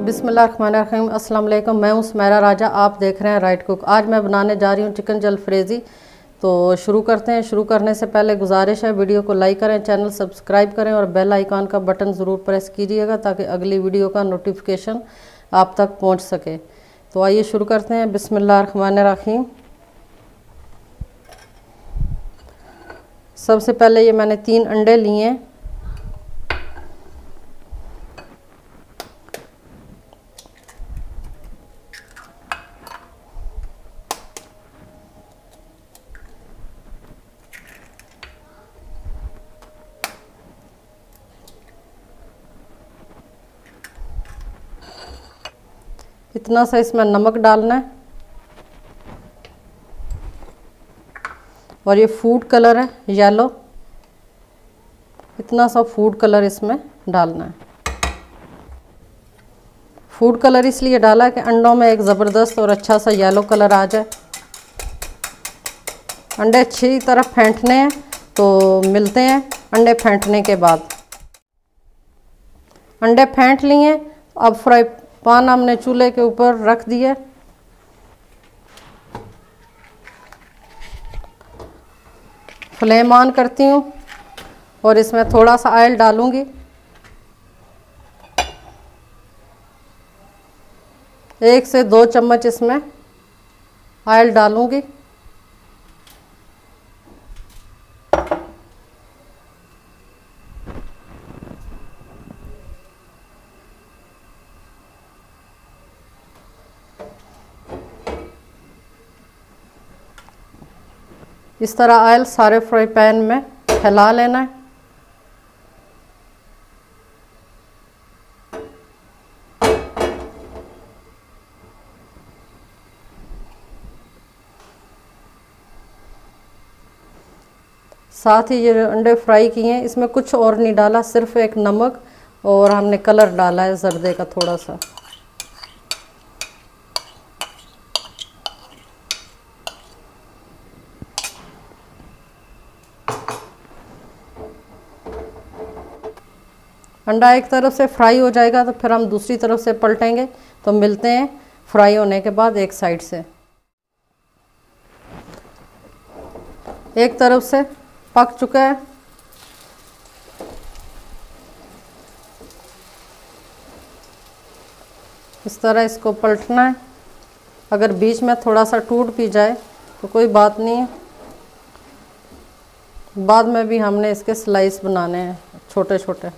बिस्मिल्लाहिर्रहमानिर्रहीम। अस्सलाम वालेकुम। मैं हूँ सुमैरा राजा, आप देख रहे हैं राइट कुक। आज मैं बनाने जा रही हूँ चिकन जलफ्रेज़ी। तो शुरू करते हैं। शुरू करने से पहले गुजारिश है वीडियो को लाइक करें, चैनल सब्सक्राइब करें और बेल आइकॉन का बटन ज़रूर प्रेस कीजिएगा ताकि अगली वीडियो का नोटिफिकेशन आप तक पहुँच सके। तो आइए शुरू करते हैं। बिस्मिल्लाहिर्रहमानिर्रहीम। सबसे पहले ये मैंने 3 अंडे लिए हैं। इतना सा इसमें नमक डालना है और ये फूड कलर है येलो, इतना सा फूड कलर इसमें डालना है। फूड कलर इसलिए डाला है कि अंडों में एक ज़बरदस्त और अच्छा सा येलो कलर आ जाए। अंडे अच्छी तरह फेंटने हैं, तो मिलते हैं अंडे फेंटने के बाद। अंडे फेंट लिए। अब फ्राई पैन हमने चूल्हे के ऊपर रख दिए। फ्लेम ऑन करती हूँ और इसमें थोड़ा सा ऑयल डालूंगी। 1 से 2 चम्मच इसमें ऑयल डालूंगी। इस तरह ऑयल सारे फ्राई पैन में फैला लेना है। साथ ही ये अंडे फ्राई किए हैं, इसमें कुछ और नहीं डाला, सिर्फ एक नमक और हमने कलर डाला है जर्दे का थोड़ा सा। अंडा एक तरफ से फ्राई हो जाएगा तो फिर हम दूसरी तरफ से पलटेंगे। तो मिलते हैं फ्राई होने के बाद एक साइड से। एक तरफ से पक चुका है। इस तरह इसको पलटना है। अगर बीच में थोड़ा सा टूट भी जाए तो कोई बात नहीं है, बाद में भी हमने इसके स्लाइस बनाने हैं छोटे छोटे।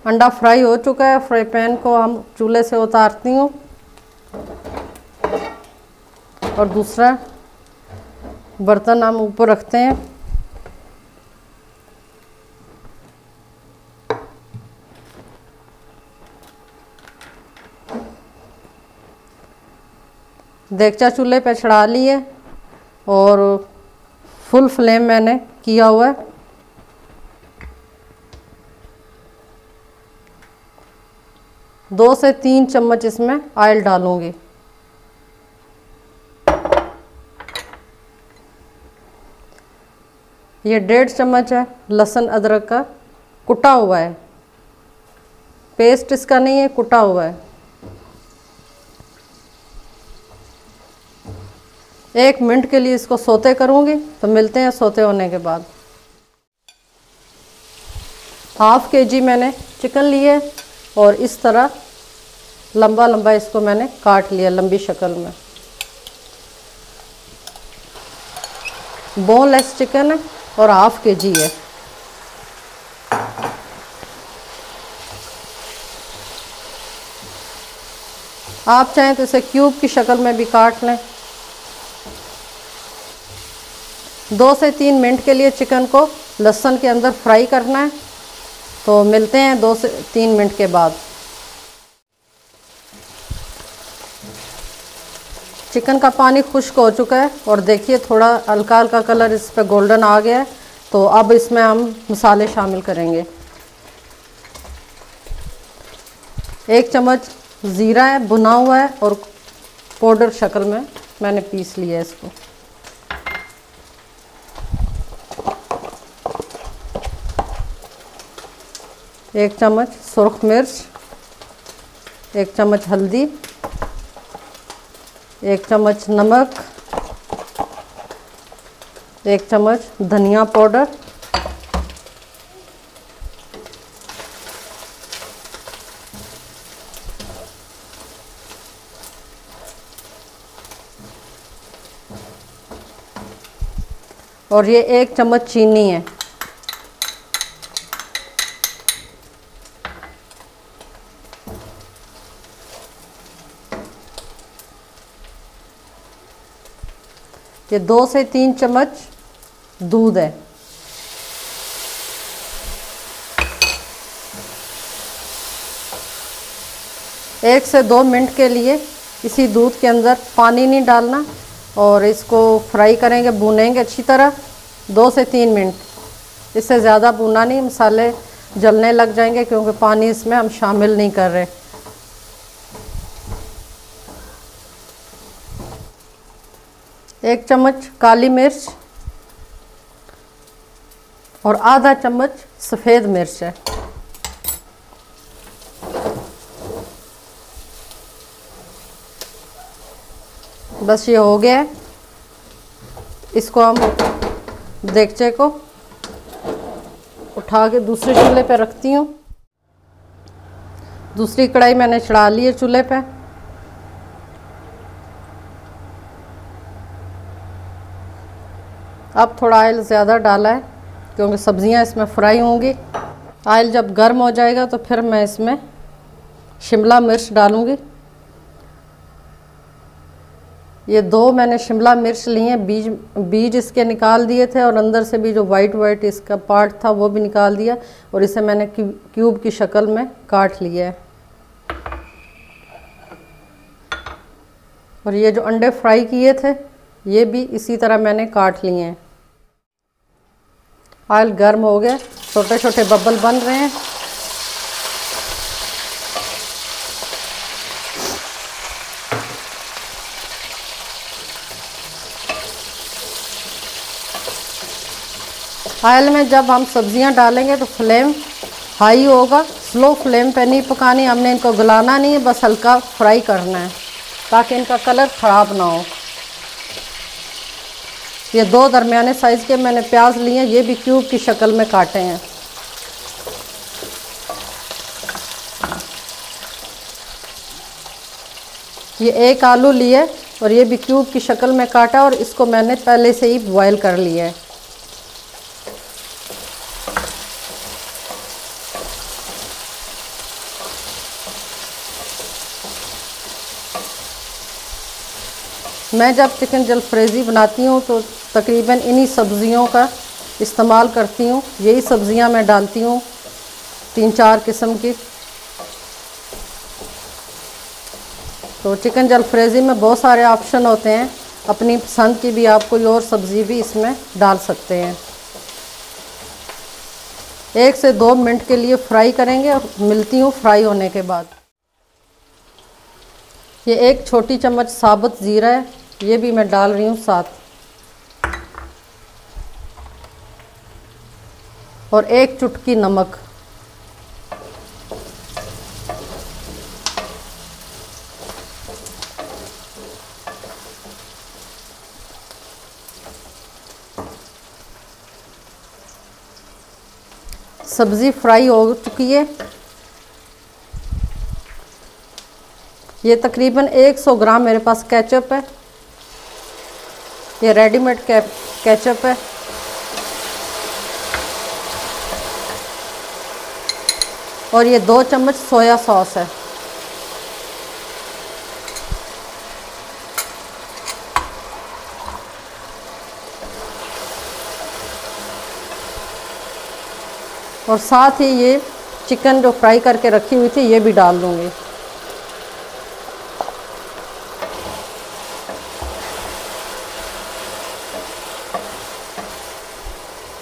अंडा फ्राई हो चुका है। फ्राई पैन को हम चूल्हे से उतारती हूँ और दूसरा बर्तन हम ऊपर रखते हैं। देगचा चूल्हे पे चढ़ा लिए और फुल फ्लेम मैंने किया हुआ है। दो से 3 चम्मच इसमें ऑयल डालूंगी। ये 1.5 चम्मच है लहसुन अदरक का कुटा हुआ है, पेस्ट इसका नहीं है, कुटा हुआ है। 1 मिनट के लिए इसको सोते करूंगी। तो मिलते हैं सोते होने के बाद। ½ kg मैंने चिकन लिए और इस तरह लंबा लंबा इसको मैंने काट लिया लंबी शक्ल में। बोनलेस चिकन है और ½ kg है। आप चाहें तो इसे क्यूब की शक्ल में भी काट लें। 2 से 3 मिनट के लिए चिकन को लहसुन के अंदर फ्राई करना है। तो मिलते हैं 2 से 3 मिनट के बाद। चिकन का पानी खुश्क हो चुका है और देखिए थोड़ा हल्का हल्का कलर इस पर गोल्डन आ गया है। तो अब इसमें हम मसाले शामिल करेंगे। 1 चम्मच ज़ीरा है, भुना हुआ है और पाउडर शक्ल में मैंने पीस लिया है इसको। 1 चम्मच सुर्ख मिर्च, 1 चम्मच हल्दी, 1 चम्मच नमक, 1 चम्मच धनिया पाउडर, और ये 1 चम्मच चीनी है। ये 2 से 3 चम्मच दूध है। एक से 2 मिनट के लिए इसी दूध के अंदर, पानी नहीं डालना, और इसको फ्राई करेंगे, भूनेंगे अच्छी तरह 2 से 3 मिनट। इससे ज़्यादा भूना नहीं, मसाले जलने लग जाएंगे क्योंकि पानी इसमें हम शामिल नहीं कर रहे। एक चम्मच काली मिर्च और आधा चम्मच सफ़ेद मिर्च है। बस ये हो गया है। इसको हम देगचे को उठा के दूसरे चूल्हे पे रखती हूँ। दूसरी कढ़ाई मैंने चढ़ा ली है चूल्हे पे। अब थोड़ा ऑयल ज़्यादा डाला है क्योंकि सब्जियां इसमें फ्राई होंगी। ऑयल जब गर्म हो जाएगा तो फिर मैं इसमें शिमला मिर्च डालूँगी। ये 2 मैंने शिमला मिर्च ली हैं, बीज इसके निकाल दिए थे और अंदर से भी जो वाइट इसका पार्ट था वो भी निकाल दिया, और इसे मैंने क्यूब की शक्ल में काट लिया है। और ये जो अंडे फ्राई किए थे ये भी इसी तरह मैंने काट लिए हैं। ऑयल गर्म हो गया, छोटे छोटे बबल बन रहे हैं। ऑयल में जब हम सब्जियां डालेंगे तो फ्लेम हाई होगा, स्लो फ्लेम पे नहीं पकानी। हमने इनको गलाना नहीं है, बस हल्का फ्राई करना है ताकि इनका कलर ख़राब ना हो। ये 2 दरमियाने साइज़ के मैंने प्याज लिए हैं, ये भी क्यूब की शक्ल में काटे हैं। ये 1 आलू लिए और ये भी क्यूब की शक्ल में काटा, और इसको मैंने पहले से ही बॉयल कर लिया है। मैं जब चिकन जलफ्रेज़ी बनाती हूँ तो तकरीबन इन्हीं सब्ज़ियों का इस्तेमाल करती हूँ। यही सब्ज़ियाँ मैं डालती हूँ, 3-4 किस्म की। तो चिकन जलफ्रेज़ी में बहुत सारे ऑप्शन होते हैं, अपनी पसंद की भी आप कोई और सब्ज़ी भी इसमें डाल सकते हैं। 1 से 2 मिनट के लिए फ्राई करेंगे और मिलती हूँ फ्राई होने के बाद। ये 1 छोटी चम्मच साबुत ज़ीरा है, ये भी मैं डाल रही हूँ साथ, और 1 चुटकी नमक। सब्ज़ी फ्राई हो चुकी है। ये तकरीबन 100 ग्राम मेरे पास केचप है, ये रेडीमेड केचप है। और ये 2 चम्मच सोया सॉस है। और साथ ही ये चिकन जो फ्राई करके रखी हुई थी ये भी डाल दूँगी।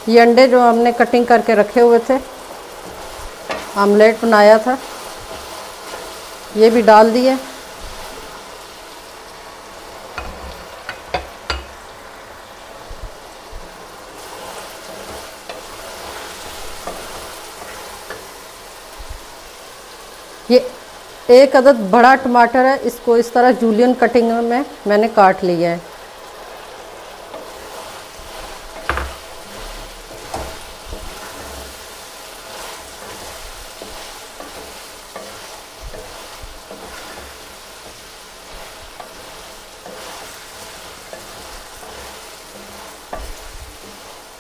ये अंडे जो हमने कटिंग करके रखे हुए थे, आमलेट बनाया था, ये भी डाल दिए। ये एक अदद बड़ा टमाटर है, इसको इस तरह जूलियन कटिंग में मैंने काट लिया है।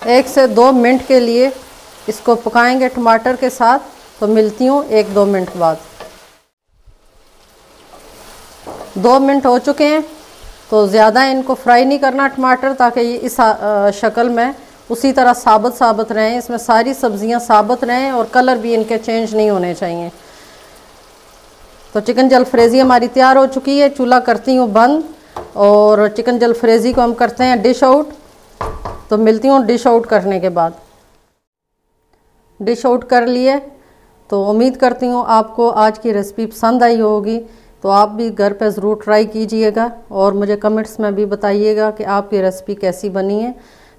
एक से 2 मिनट के लिए इसको पकाएंगे टमाटर के साथ। तो मिलती हूँ 1-2 मिनट बाद। 2 मिनट हो चुके हैं। तो ज़्यादा इनको फ्राई नहीं करना टमाटर, ताकि ये इस शक्ल में उसी तरह साबुत रहें, इसमें सारी सब्ज़ियां साबुत रहें और कलर भी इनके चेंज नहीं होने चाहिए। तो चिकन जलफ्रेज़ी हमारी तैयार हो चुकी है। चूल्हा करती हूँ बंद और चिकन जलफ्रेज़ी को हम करते हैं डिश आउट। तो मिलती हूँ डिश आउट करने के बाद। डिश आउट कर लिए। तो उम्मीद करती हूँ आपको आज की रेसिपी पसंद आई होगी। तो आप भी घर पे ज़रूर ट्राई कीजिएगा और मुझे कमेंट्स में भी बताइएगा कि आपकी रेसिपी कैसी बनी है।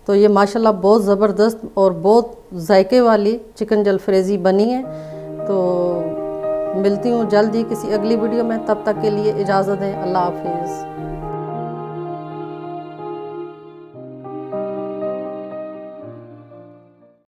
तो ये माशाल्लाह बहुत ज़बरदस्त और बहुत जायके वाली चिकन जलफ्रेज़ी बनी है। तो मिलती हूँ जल्द ही किसी अगली वीडियो में। तब तक के लिए इजाज़त दें। अल्लाह हाफिज़।